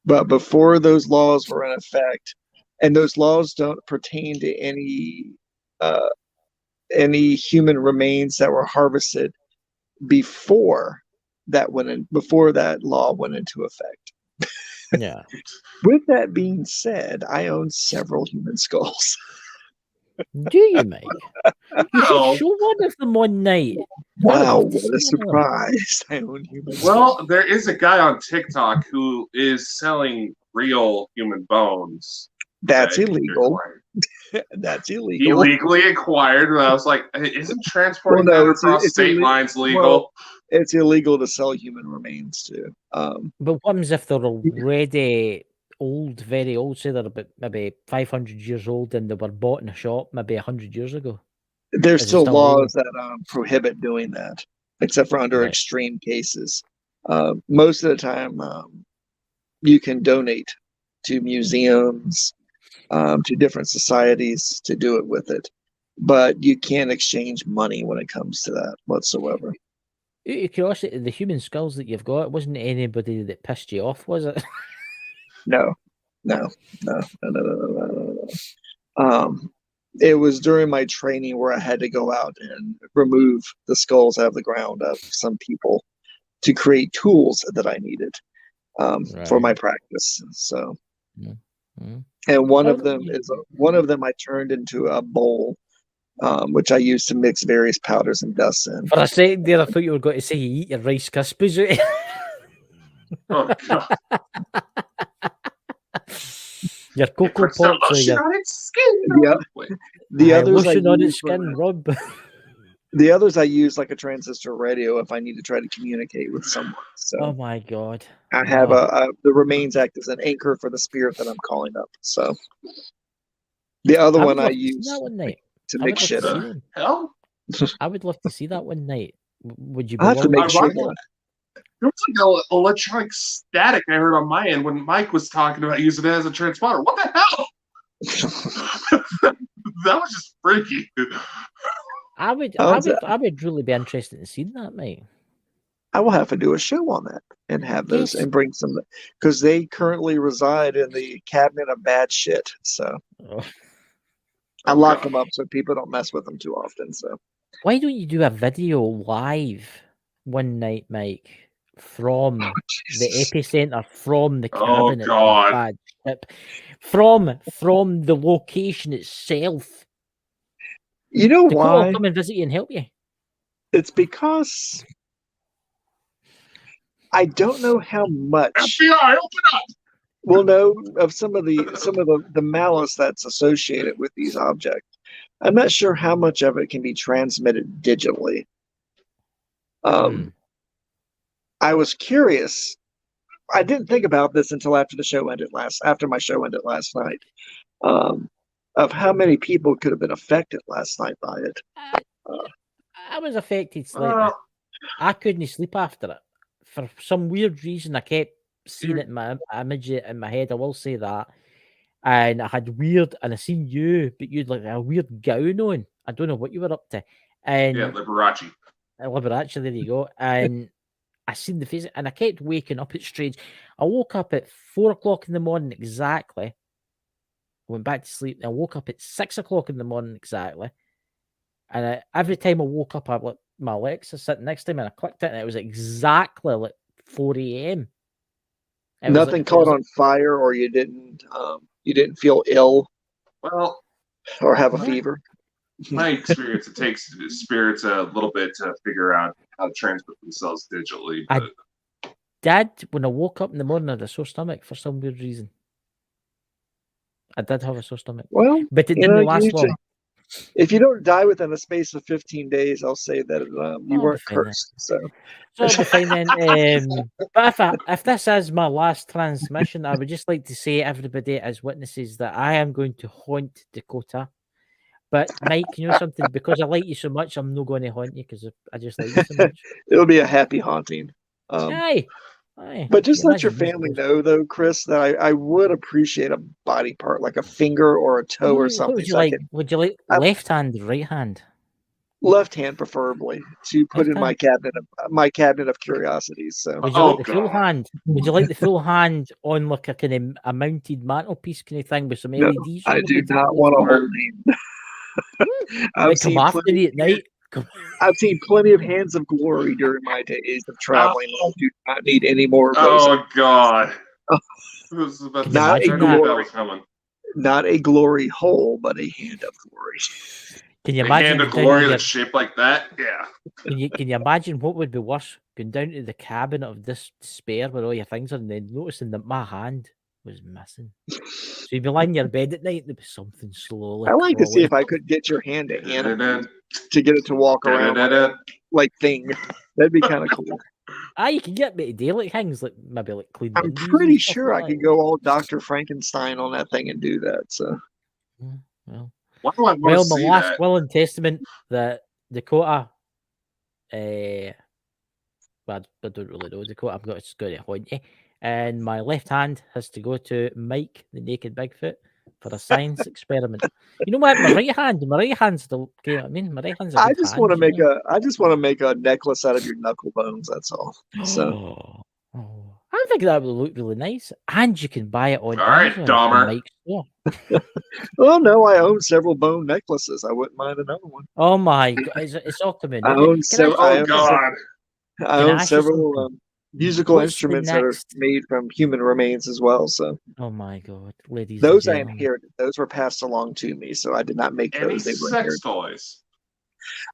But before those laws were in effect, and those laws don't pertain to any human remains that were harvested before that law went into effect.
Yeah.
With that being said, I own several human skulls.
Do you, Mike? You should show one of them one night.
Wow, what a surprise. I own human skulls.
Well, there is a guy on TikTok who is selling real human bones.
That's illegal. That's illegal.
He legally acquired, and I was like, isn't transporting them across state lines legal?
Well, it's illegal to sell human remains too.
But what happens if they're already old, very old? Say they're about maybe 500 years old and they were bought in a shop maybe 100 years ago.
There's still laws that prohibit doing that, except for under extreme cases. Most of the time, you can donate to museums, to different societies to do it with it, but you can't exchange money when it comes to that whatsoever.
Out of curiosity, the human skulls that you've got, it wasn't anybody that pissed you off, was it?
No. It was during my training where I had to go out and remove the skulls out of the ground of some people to create tools that I needed for my practice. So, and one of them I turned into a bowl, which I used to mix various powders and dusts in.
For a second there, I thought you were going to say you eat your Rice Krispies out.
Oh god.
Your Cocoa
Puts some
Pops or
lotion
your
on its skin.
Yeah.
Wait.
The others I
lotion on its
use
skin, Rob.
the others I use like a transistor radio if I need to try to communicate with someone. So
Oh my god.
I have the remains act as an anchor for the spirit that I'm calling up. So the other one I use
that one night.
to make shit up.
Hell?
I would love to see that one night. Would you be
I have to
willing
make
to
sure
do that?
There was like electronic static I heard on my end when Mike was talking about using it as a transponder. What the hell? That was just freaky.
I would really be interested in seeing that, mate.
I will have to do a show on that and have those and bring some, because they currently reside in the cabinet of bad shit. So I lock them up so people don't mess with them too often. So
why don't you do a video live one night, Mike, from the epicenter, from the cabinet of bad shit, from the location itself?
You know
Dakota
why?
will come and visit you and help you.
It's because I don't know how much
FBI, open up!
we'll know of some of the malice that's associated with these objects. I'm not sure how much of it can be transmitted digitally. I was curious. I didn't think about this until after my show ended last night. Of how many people could have been affected last night by it.
I was affected slightly. I couldn't sleep after it. For some weird reason, I kept seeing it in my image in my head. I will say that. And I had and I seen you, but you had like a weird gown on. I don't know what you were up to. And
yeah, Liberace.
Liberace, there you go. And I seen the face, and I kept waking up. It's strange. I woke up at 4 o'clock in the morning exactly. Went back to sleep. And I woke up at 6 o'clock in the morning exactly. And every time I woke up, I like my Alexa sitting next to me, and I clicked it, and it was exactly like 4 a.m.
Nothing caught on fire, or you didn't feel ill,
well,
or have a fever.
My experience, it takes spirits a little bit to figure out how to transmit themselves digitally. But
I did when I woke up in the morning. I had a sore stomach for some weird reason. I did have a sore stomach.
Well,
but it didn't last long.
If you don't die within a space of 15 days, I'll say that you weren't cursed. So
I'll be fine then. But if this is my last transmission, I would just like to say, everybody as witnesses, that I am going to haunt Dakota. But Mike, you know something? Because I like you so much, I'm not going to haunt you because I just like you so much.
It'll be a happy haunting.
Aye.
But just let your family know, though, Chris, that I would appreciate a body part, like a finger or a toe or something.
Would you like left hand, right hand?
Left hand, preferably, to put in my cabinet of curiosities. So,
would you like the full hand? Would you like the full hand on like a kind of a mounted mantelpiece kind of thing with some LEDs?
I do not want to hold hand. I've seen plenty of hands of glory during my days of traveling. I do not need any more of those.
Oh God!
Not a glory hole, but a hand of glory.
Can you imagine
hand of glory that's shaped like that? Yeah.
Can you imagine what would be worse? Going down to the cabinet of this despair where all your things are, and then noticing that my hand was missing. So you'd be lying in your bed at night, there'd be something slowly.
I like to see if I could get your hand to animate to get it to walk around like thing. That'd be kind of cool.
You can get me to do like things, like maybe like clean.
I'm pretty sure I could go all Dr. Frankenstein on that thing and do that. So,
well,
my
last will and testament that Dakota But I don't really know, Dakota. I'm just going to haunt you. And my left hand has to go to Mike, the Naked Bigfoot, for a science experiment. You know what? My right hand's the. You know what I mean? My right hand's a
I
good
just
hand.
want to
you
make
know?
I just want to make a necklace out of your knuckle bones. That's all. So
I think that would look really nice, and you can buy it on
All right,
Amazon
Dahmer.
from Mike's store.
well, no, I own several bone necklaces. I wouldn't mind another one.
Oh my god, it's all coming.
I
out.
own
Can I
several.
Oh God.
I
Can I
own
ask you
several
something?
musical
What's the
instruments that are
next?
made from human remains as well. So
Oh my god, ladies
those
and
I
gentlemen.
inherited. Those were passed along to me, so I did not make
Any
those. They were
sex
inherited.
toys?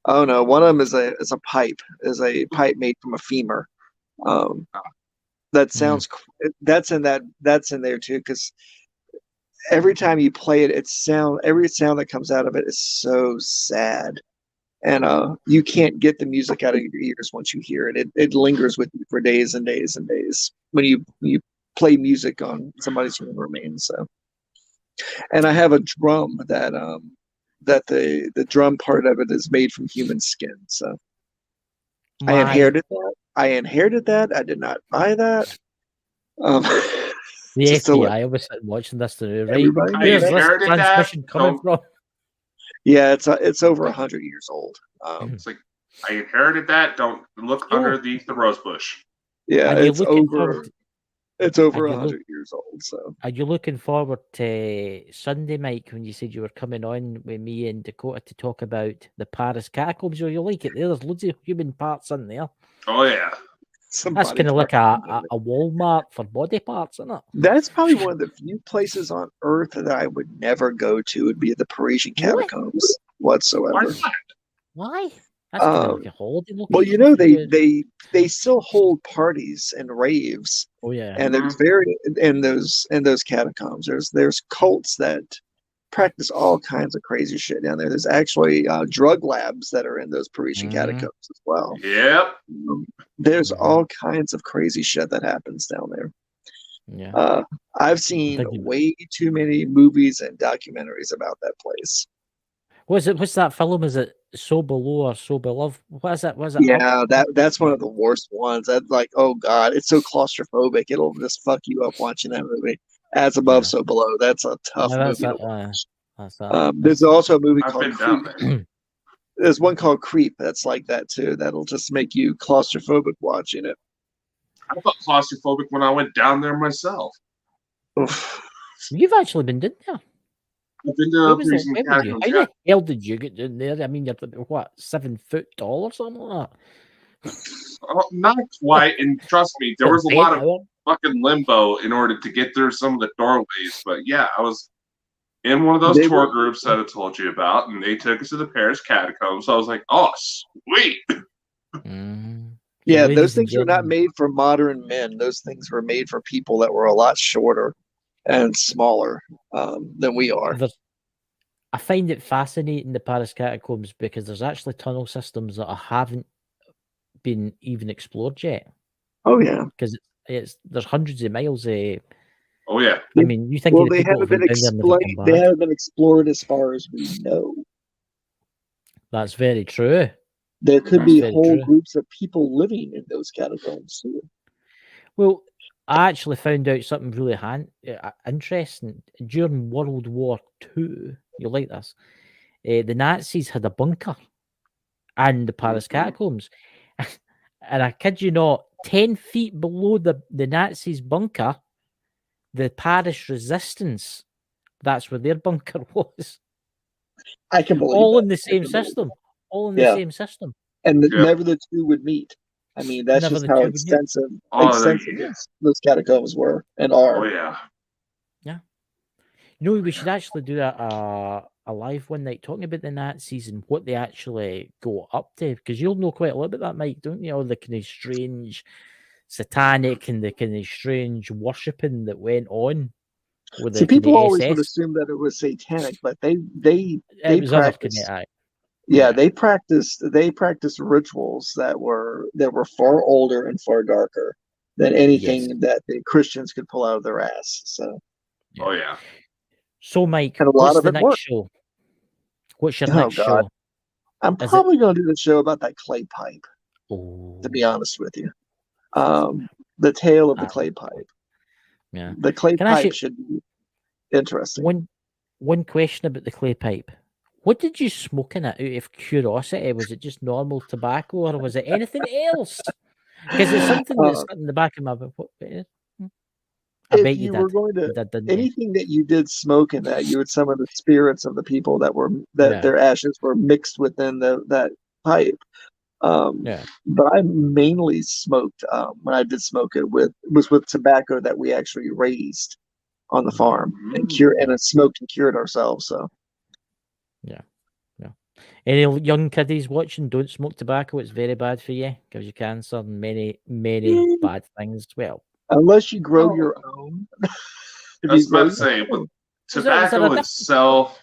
Oh no, one of them is a pipe. Is a pipe made from a femur. That sounds. That's in there too, because every time you play it, every sound that comes out of it is so sad. And you can't get the music out of your ears once you hear it. It lingers with you for days and days and days when you play music on somebody's human remains. So, and I have a drum that the drum part of it is made from human skin. So I inherited that. I did not buy that.
The
just to let
FBI was watching this today, right?
everybody know
I
Where's
that.
this
inherited that.
transmission coming
Don't-
from?
Yeah, it's over 100 years old.
It's like I inherited that. Don't look underneath the rose bush.
Yeah,
And you're
it's
looking
over.
forward.
It's over
and you
100 years old. So
Are you looking forward to Sunday, Mike, when you said you were coming on with me and Dakota to talk about the Paris catacombs? Or you like it? There's loads of human parts in there.
Oh yeah.
That's kind of like a Walmart for body parts, isn't it?
That's probably one of the few places on Earth that I would never go to. Would be the Parisian
Really?
catacombs
Why
whatsoever.
not?
Why? That's kind of like a holiday location.
Well, you know
for you.
they still hold parties and raves,
Oh yeah.
and there's in those catacombs. There's cults that practice all kinds of crazy shit down there. There's actually drug labs that are in those Parisian catacombs as well.
Yep.
There's all kinds of crazy shit that happens down there.
Yeah.
I've seen way too many movies and documentaries about that place.
What's that film? Is it So Below or So Beloved? What is it?
Yeah, that's one of the worst ones. That's like, oh god, it's so claustrophobic. It'll just fuck you up watching that movie. As above, so below. That's a tough movie to watch. There's also a movie called Creep. There's one called Creep that's like that too. That'll just make you claustrophobic watching it.
I felt claustrophobic when I went down there myself.
You've actually been down there.
I've been to Parisian catacombs.
How the hell did you get down there? I mean, you're what, 7 foot tall or something like that?
Not quite, and trust me, there was a lot of fucking limbo in order to get through some of the doorways. But yeah, I was in one of those tour groups that I told you about, and they took us to the Paris catacombs. So I was like, oh, sweet.
Yeah, those things were not made for modern men. Those things were made for people that were a lot shorter and smaller than we are.
I find it fascinating, the Paris catacombs, because there's actually tunnel systems that haven't been even explored yet.
Oh yeah,
because there's hundreds of miles.
Oh yeah.
I mean, you think
they haven't been explained. They haven't been explored as far as we know.
That's very true.
There could be whole groups of people living in those catacombs too.
Well, I actually found out something really interesting during World War II. You'll like this. The Nazis had a bunker in the Paris catacombs. And I kid you not, 10 feet below the Nazis' bunker, the Paris resistance, that's where their bunker was.
I can believe
all
that.
In the same system. All in the same system.
And never the two would meet. I mean, that's just how extensive those catacombs were and are.
Oh, yeah.
Yeah. You know, we should actually do a live one night talking about the Nazis and what they actually go up to, because you'll know quite a lot about that, Mike, don't you? All the kind of strange satanic and the kind of strange worshipping that went on. With
See, people always would assume that it was satanic, but they practiced. They practiced rituals that were far older and far darker than anything that the Christians could pull out of their ass. So,
oh yeah.
So, Mike,
and a lot of
the next show? What's your next show?
I'm probably going to do the show about that clay pipe. To be honest with you, The tale of the clay pipe.
Yeah.
The clay
Can I
pipe
ask
should be interesting.
One question about the clay pipe. What did you smoke in it out of curiosity? Was it just normal tobacco or was it anything else? Because it's something that's in the back of my mind. I
If
bet you
you
did.
were going to
You did, didn't you?
anything that you did smoke in that, you would summon the spirits of the people that
Yeah.
their ashes were mixed within that pipe.
Yeah.
But I mainly smoked when I did smoke it was with tobacco that we actually raised on the farm and it smoked and cured ourselves. So
Any young kiddies watching, don't smoke tobacco. It's very bad for you. Gives you cancer and many bad things. Well,
unless you grow your own.
I was about to say, but
Is there
tobacco
a difference?
itself,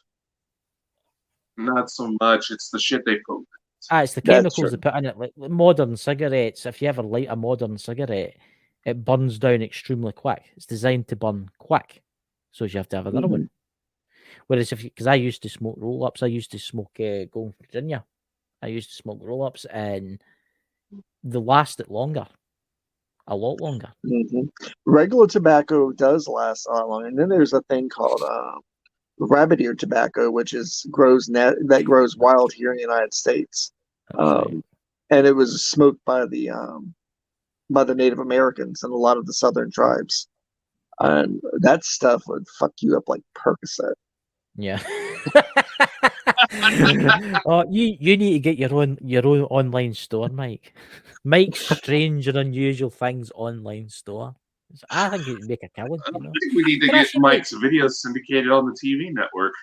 not so much. It's the shit they put.
It's the chemicals they put in it. Like modern cigarettes, if you ever light a modern cigarette, it burns down extremely quick. It's designed to burn quick, so you have to have another one. Whereas because I used to smoke roll-ups, I used to smoke Golden Virginia. I used to smoke roll-ups, and they lasted longer, a lot longer.
Regular tobacco does last a lot longer, and then there's a thing called rabbit ear tobacco, which grows wild here in the United States,
Right.
and it was smoked by the Native Americans and a lot of the southern tribes, and that stuff would fuck you up like Percocet.
Yeah. Oh, you need to get your own online store, Mike. Mike's Strange and Unusual Things online store. I think it'd make a killing.
I think we need to get Mike's videos syndicated on the TV network.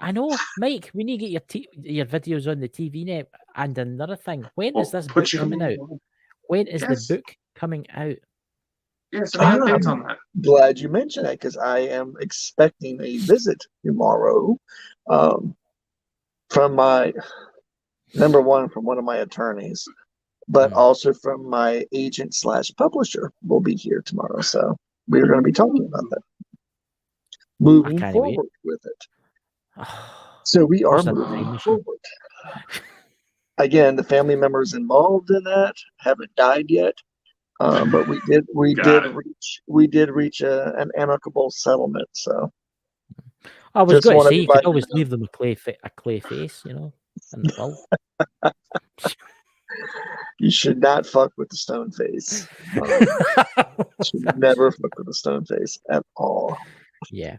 I know, Mike. We need to get your videos on the TV net. And another thing, when is this book coming out? When is the book coming out?
Yes, any updates on that?
Glad you mentioned that because I am expecting a visit tomorrow from my from one of my attorneys, but also from my agent / publisher will be here tomorrow. So we're going to be talking about that. Moving forward with it. So we are moving forward. Again, the family members involved in that haven't died yet. But we did reach an amicable settlement. So
I was going to say you could always leave them a clay face, in the will.
You should not fuck with the stone face. Should never fuck with the stone face at all.
Yeah.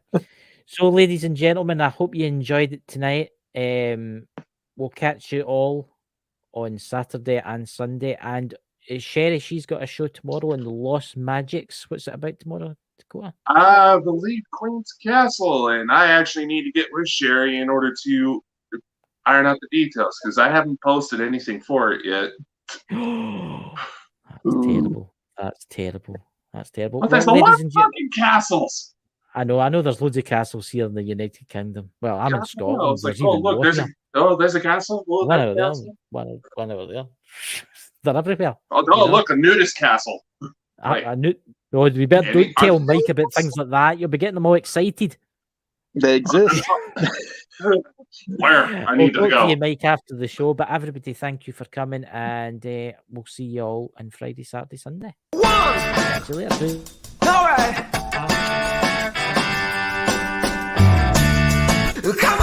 So, ladies and gentlemen, I hope you enjoyed it tonight. We'll catch you all on Saturday and Sunday, and Sherry, she's got a show tomorrow in the Lost Magics. What's it about tomorrow, Dakota?
I believe Queen's Castle, and I actually need to get with Sherry in order to iron out the details because I haven't posted anything for it yet.
That's terrible. That's terrible. That's terrible.
But there's a lot of fucking castles.
I know. There's loads of castles here in the United Kingdom. Well, I'm in Scotland.
It's like, look, there's a castle. Look,
one over there. One over there. They're everywhere.
Oh, look, a nudist castle.
We better don't tell Mike about things like that. You'll be getting them all excited.
They exist.
Where? I need to go.
Talk to you, Mike, after the show. But everybody, thank you for coming, and we'll see you all on Friday, Saturday, Sunday. See you later.
All right. Come on.